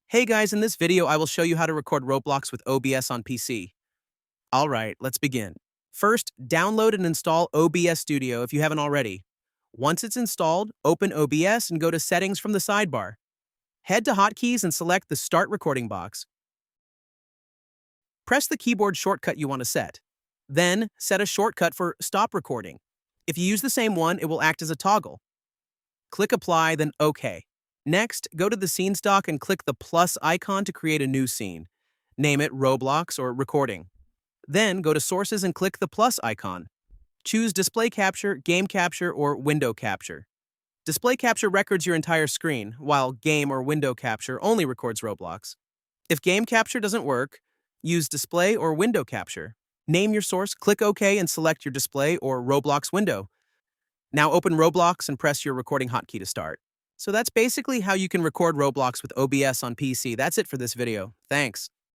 Hey guys, in this video I will show you how to record Roblox with OBS on PC. Alright, let's begin. First, download and install OBS Studio if you haven't already. Once it's installed, open OBS and go to Settings from the sidebar. Head to Hotkeys and select the Start Recording box. Press the keyboard shortcut you want to set. Then, set a shortcut for Stop Recording. If you use the same one, it will act as a toggle. Click Apply, then OK. Next, go to the Scenes dock and click the plus icon to create a new scene. Name it Roblox or Recording. Then, go to Sources and click the plus icon. Choose Display Capture, Game Capture, or Window Capture. Display Capture records your entire screen, while Game or Window Capture only records Roblox. If Game Capture doesn't work, use Display or Window Capture. Name your source, click OK, and select your display or Roblox window. Now open Roblox and press your recording hotkey to start. So that's basically how you can record Roblox with OBS on PC. That's it for this video. Thanks.